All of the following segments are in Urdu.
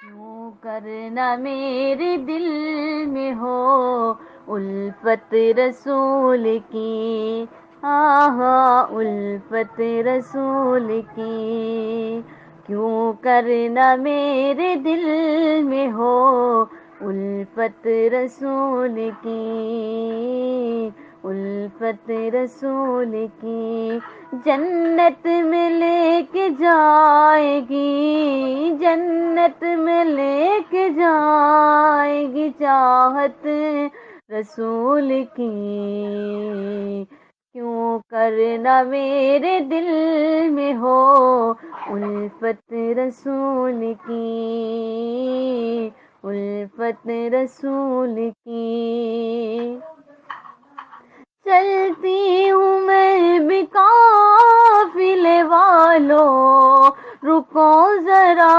کیوں کرنا میرے دل میں ہو الفت رسول کی، آہا الفت رسول کی، کیوں کرنا میرے دل میں ہو الفت رسول کی، الفت رسول کی، جنت میں لے کے جائے گی، جنت میں لے کے جائے گی چاہت رسول کی، کیوں کرنا میرے دل میں ہو الفت رسول کی، الفت رسول کی، چلتی ہوں میں بھی قافلے والوں رکو ذرا،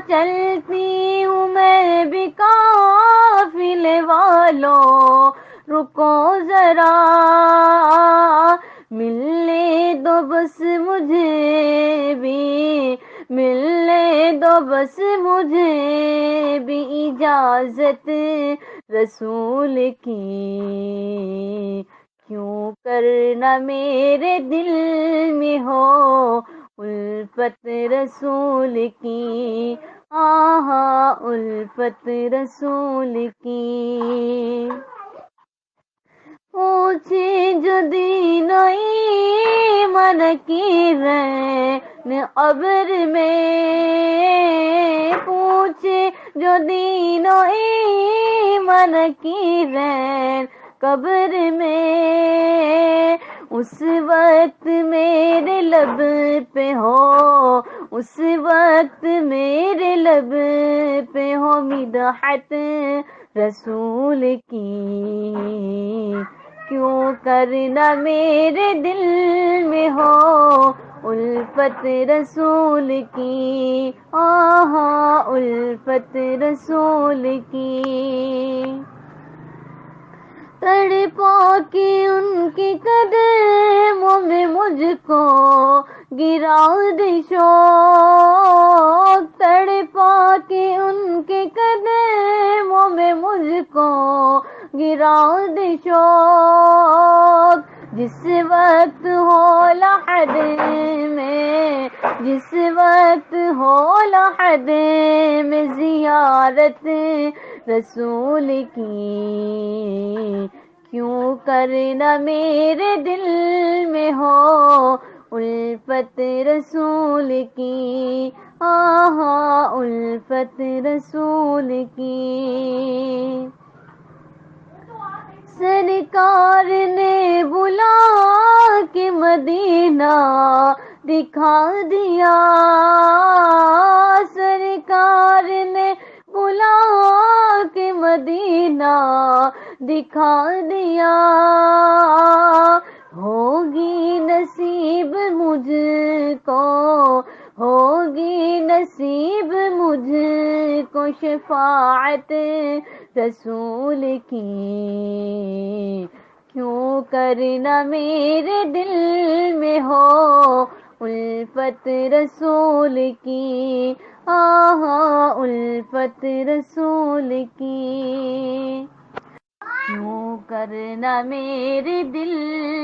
چلتی ہوں میں بھی قافلے والوں رکو ذرا، ملنے دو بس مجھے بھی، ملنے دو بس مجھے بھی اجازت رسول کی، کیوں کرنا میرے دل میں ہو الفت رسول کی، آہا الفت رسول کی، پوچھے جو دین و ایمان کی رین قبر میں، پوچھے جو دین و ایمان کی رین قبر میں، اس وقت میرے لب پہ ہو، اس وقت میرے لب پہ ہو مدحت رسول کی، کیوں کرنا میرے دل میں ہو الفت رسول کی، آہا الفت رسول کی، تڑپا کے ان کے قدموں میں مجھ کو گرا دے شوق، تڑپا کے ان کے قدموں میں مجھ کو گرا دے شوق، جس وقت ہو لحد میں، جس وقت ہو لحد میں زیارت رسول کی، کیوں کرنا میرے دل میں ہو الفت رسول کی، آہا الفت رسول کی، سرکار نے بلا کے مدینہ دکھا دیا، سرکار نے بلا کے مدینہ دکھا دیا، ہوگی نصیب مجھ کو، ہوگی نصیب مجھ کو شفاعت رسول کی، کیوں کرنا میرے دل میں ہو الفت رسول کی، آہا الفت رسول کی، کیوں کرنا میرے دل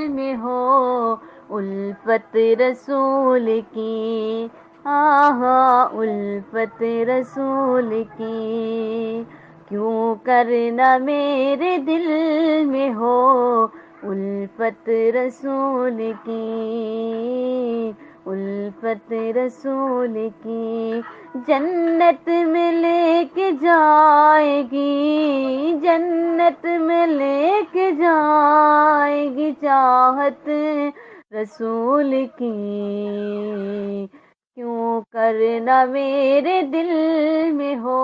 میں ہو الفت رسول کی، آہا الفت رسول کی، کیوں کرنا میرے دل میں ہو الفت رسول کی، الفت رسول کی، جنت میں لے کے جائے گی، جنت میں لے کے جائے گی چاہت رسول کی، کیوں کرنا میرے دل میں ہو